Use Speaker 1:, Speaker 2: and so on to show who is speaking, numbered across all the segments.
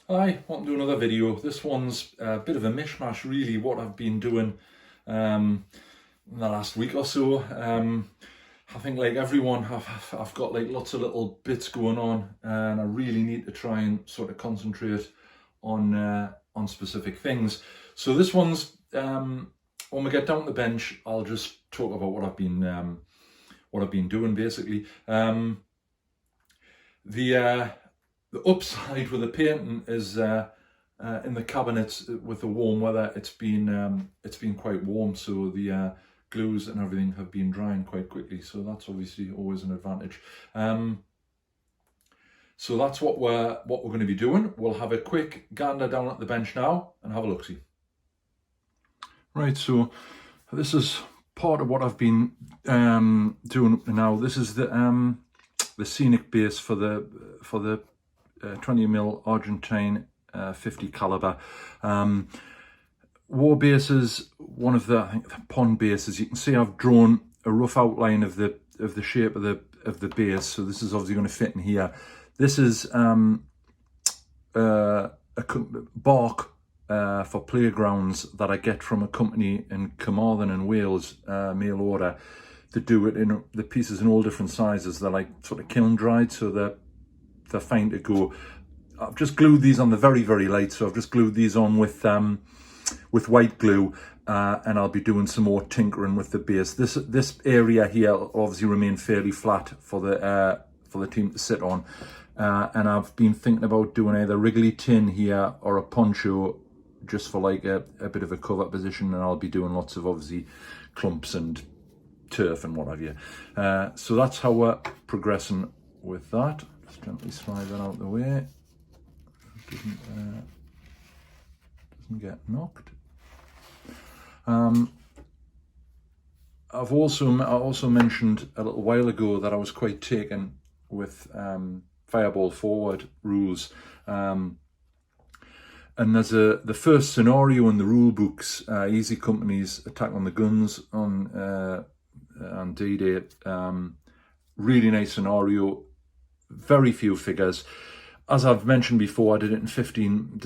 Speaker 1: Hi, welcome to another video. This one's a bit of a mishmash really, what I've been doing in the last week or so. I think like everyone, I've got like lots of little bits going on, and I really need to try and sort of concentrate on specific things. So this one's, when we get down the bench, I'll just talk about what I've been doing basically. The upside with the painting is in the cabinets with the warm weather. It's been quite warm, so the glues and everything have been drying quite quickly. So that's obviously always an advantage. So that's what we're going to be doing. We'll have a quick gander down at the bench now and have a look see. Right, so this is part of what I've been doing now. This is the scenic base for the 20mm Argentine 50 caliber. War base is one of the pond bases. You can see I've drawn a rough outline of the shape of the base. So this is obviously going to fit in here. This is a bark for playgrounds that I get from a company in Carmarthen in Wales, mail order. They do it in the pieces in all different sizes. They're like sort of kiln dried, so they're fine to go. I've just glued these on. The very light, so I've just glued these on with white glue, and I'll be doing some more tinkering with the base. This area here will obviously remain fairly flat for the team to sit on, and I've been thinking about doing either wriggly tin here or a poncho, just for like a bit of a cover position, and I'll be doing lots of obviously clumps and turf and what have you. So that's how we're progressing with that. Just gently slide that out of the way. Doesn't get knocked. I also mentioned a little while ago that I was quite taken with fireball forward rules. And there's the first scenario in the rule books, Easy Company's attack on the guns on D-Day. Really nice scenario, very few figures. As I've mentioned before, I did it in 15,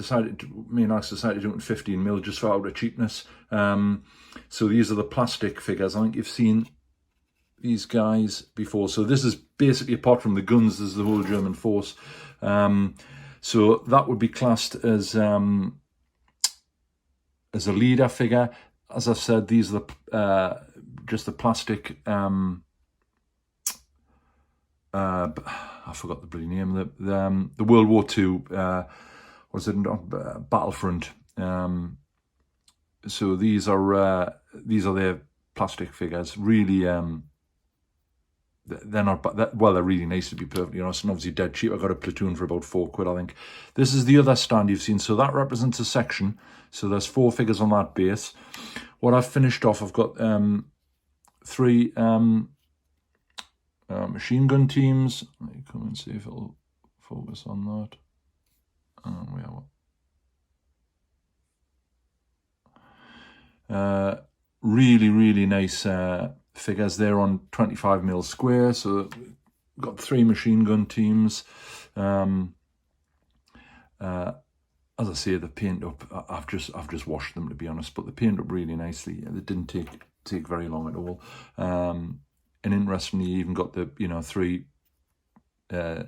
Speaker 1: me and Alex decided to do it in 15mm just for out of cheapness. So these are the plastic figures. I think you've seen these guys before. So this is basically, apart from the guns, this is the whole German force. So that would be classed as a leader figure. As I've said, these are the just the plastic. I forgot the bloody name. The World War II. Was it Battlefront? So these are their plastic figures. Really, they're not. Well, they're really nice, to be perfectly honest, and obviously dead cheap. I got a platoon for about £4, I think. This is the other stand you've seen. So that represents a section. So there's 4 figures on that base. What I've finished off, I've got 3 machine gun teams. Let me come and see if it'll focus on that. Really nice figures there on 25mm square. So got 3 machine gun teams. As I say, the paint up, I've just washed them, to be honest, but they paint up really nicely. They didn't take very long at all. And interestingly, you even got the 3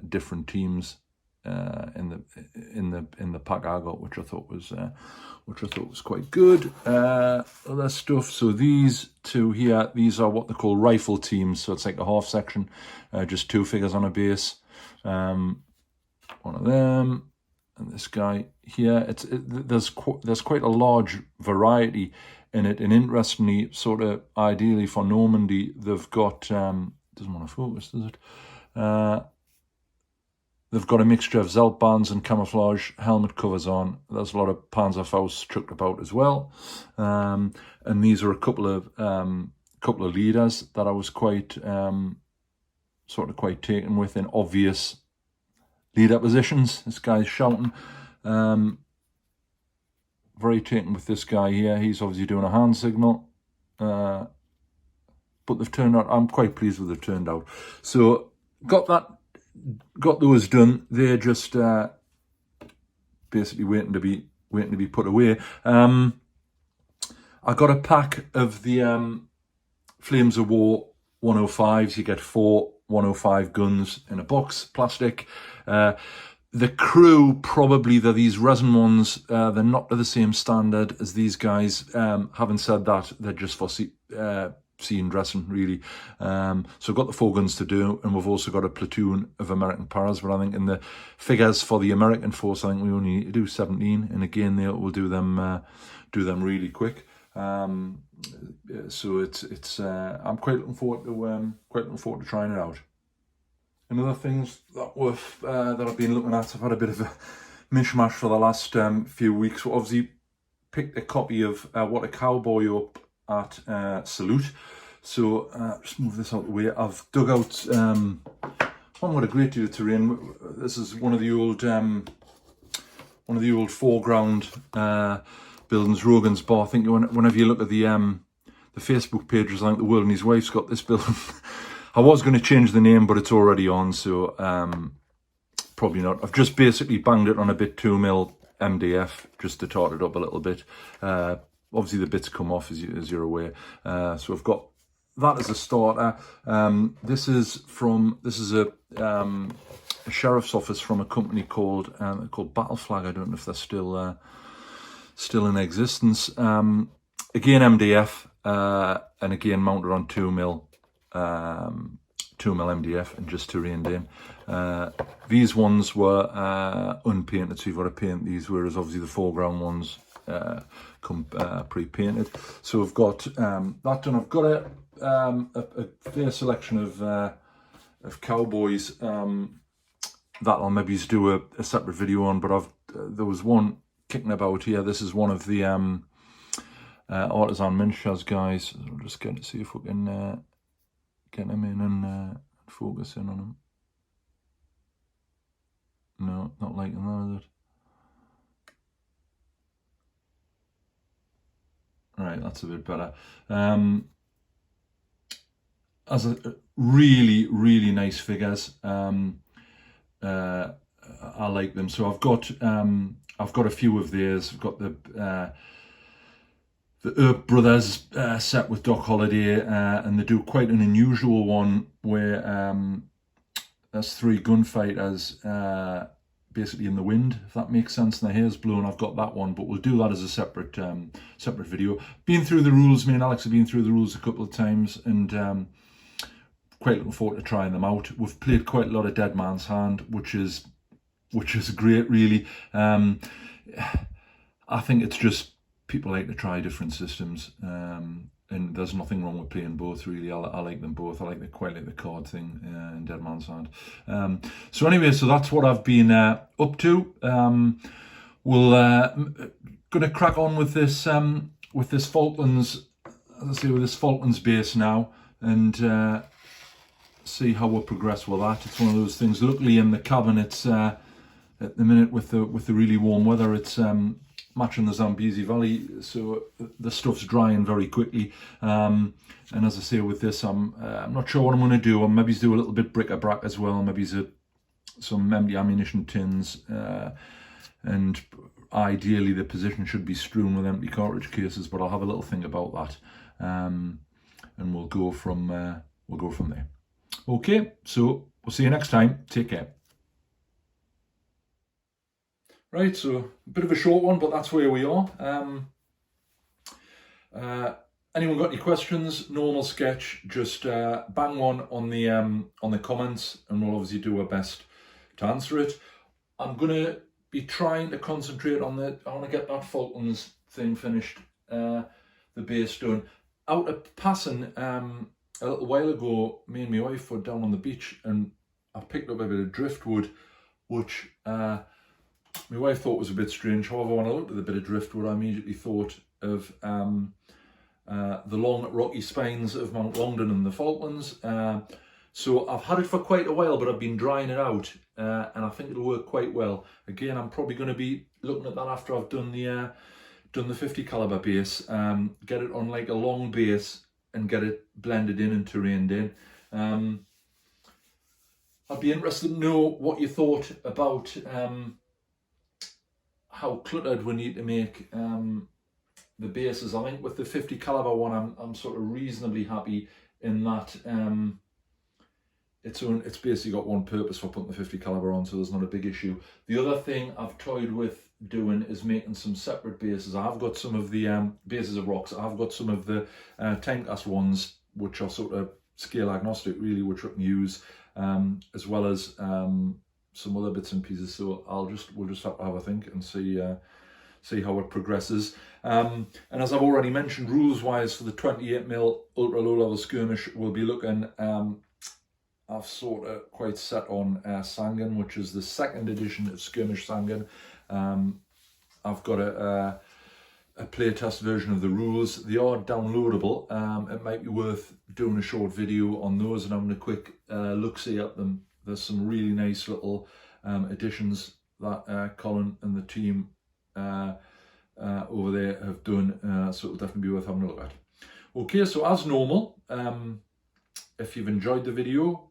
Speaker 1: different teams in the pack I got, which I thought was quite good. Other stuff. So these 2 here, these are what they call rifle teams. So it's like a half section, just 2 figures on a base. One of them. And this guy here, there's quite a large variety in it, and interestingly, sort of ideally for Normandy, they've got doesn't want to focus, does it? They've got a mixture of Zeltbands and camouflage helmet covers on. There's a lot of Panzerfaust chucked about as well, and these are a couple of leaders that I was quite taken with in obvious leader positions. This guy's shouting. Very taken with this guy here. He's obviously doing a hand signal. But they've turned out, I'm quite pleased with they've turned out. So got those done. They're just basically waiting to be put away. I got a pack of the Flames of War 105s. You get 4 105 guns in a box, plastic. The crew, probably, they're these resin ones. They're not to the same standard as these guys. Having said that, they're just for scene dressing, really. So I've got the 4 guns to do, and we've also got a platoon of American paras. But I think in the figures for the American force, I think we only need to do 17. And again, we'll do them really quick. So it's I'm quite looking forward to trying it out. And other things that I've been looking at, I've had a bit of a mishmash for the last few weeks. So obviously picked a copy of What a Cowboy Up at Salute. So just move this out of the way. I've dug out one with a great deal of terrain. This is one of the old foreground buildings, Rogan's Bar. I think whenever you look at the Facebook pages, I think the World and His Wife's got this building. I was going to change the name, but it's already on, so probably not. I've just basically banged it on a bit 2mm MDF just to tart it up a little bit. Obviously the bits come off as you're aware. So I've got that as a starter. This is a sheriff's office from a company called Battle Flag. I don't know if they're still in existence. Again MDF, and again mounted on 2mm MDF and just terrained in. These ones were unpainted, so you've got to paint these, whereas obviously the foreground ones come pre-painted. So I've got that done. I've got a fair selection of cowboys that I'll maybe do a separate video on, but there was one kicking about here. This is one of the Artisan Minshas guys. I'll just get to see if we can get them in and focus in on them. No, not liking that, is it? Right, that's a bit better. As a really, really nice figures. I like them. So I've got a few of theirs. I've got the Earp Brothers set with Doc Holliday, and they do quite an unusual one where there's 3 gunfighters basically in the wind, if that makes sense, and the hair's blown. I've got that one, but we'll do that as a separate video. Been through the rules, me and Alex have been through the rules a couple of times, and quite looking forward to trying them out. We've played quite a lot of Dead Man's Hand, which is great, really. I think it's just people like to try different systems, and there's nothing wrong with playing both, really. I like them both. I like quite like the card thing in Dead Man's Hand. So anyway, so that's what I've been up to. We'll gonna crack on with this Falklands, as I say, with this Falklands base now, and see how we'll progress with that. It's one of those things. Luckily in the cabin, it's at the minute with the really warm weather, it's matching the Zambezi Valley, so the stuff's drying very quickly. And as I say, with this, I'm not sure what I'm going to do. I'll maybe do a little bit bric-a-brac as well, maybe some empty ammunition tins, and ideally the position should be strewn with empty cartridge cases, but I'll have a little think about that, and we'll go from there. Okay, so we'll see you next time. Take care. Right, so a bit of a short one, but that's where we are. Anyone got any questions? Normal sketch, just bang one on the comments, and we'll obviously do our best to answer it. I'm gonna be trying to concentrate on I want to get that Falklands thing finished, the base done. Out of passing, a little while ago, me and my wife were down on the beach, and I picked up a bit of driftwood, which my wife thought was a bit strange. However, when I looked at the bit of driftwood, I immediately thought of the long rocky spines of Mount Longdon and the Falklands. So I've had it for quite a while, but I've been drying it out, and I think it'll work quite well. Again, I'm probably going to be looking at that after I've done the 50 caliber base, get it on like a long base and get it blended in and terrained in. I'd be interested to know what you thought about how cluttered we need to make the bases. I think with the 50 caliber one, I'm sort of reasonably happy in that it's basically got one purpose for putting the 50 caliber on, so there's not a big issue. The other thing I've toyed with doing is making some separate bases. I have got some of the bases of rocks. I've got some of the timecast ones, which are sort of scale agnostic really, which I can use, as well as some other bits and pieces. So we'll just have to have a think and see how it progresses. And as I've already mentioned, rules wise for the 28mm ultra low level skirmish, we'll be looking. I've sort of quite set on Sangan, which is the second edition of Skirmish Sangan. I've got a playtest version of the rules. They are downloadable. It might be worth doing a short video on those and having a quick look-see at them. There's some really nice little additions that Colin and the team over there have done, so it'll definitely be worth having a look at. Okay, so as normal, if you've enjoyed the video,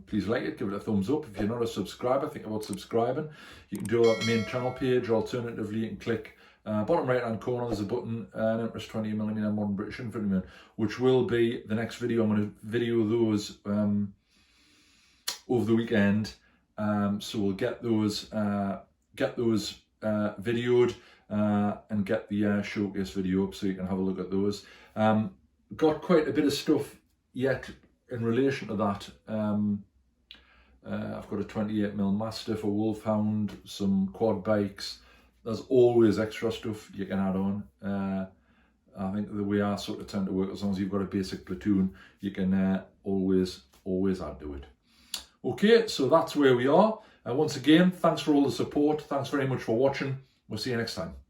Speaker 1: please like it, give it a thumbs up. If you're not a subscriber, think about subscribing. You can do it at the main channel page, or alternatively you can click bottom right hand corner, there's a button, an Empress 20mm Modern British Infantryman, which will be the next video. I'm going to video those over the weekend, so we'll get those videoed and get the showcase video up so you can have a look at those. Got quite a bit of stuff yet in relation to that. I've got a 28mm Mastiff, a Wolfhound, some quad bikes. There's always extra stuff you can add on. I think the way I sort of tend to work, as long as you've got a basic platoon, you can always add to it. Okay, so that's where we are. Once again, thanks for all the support. Thanks very much for watching. We'll see you next time.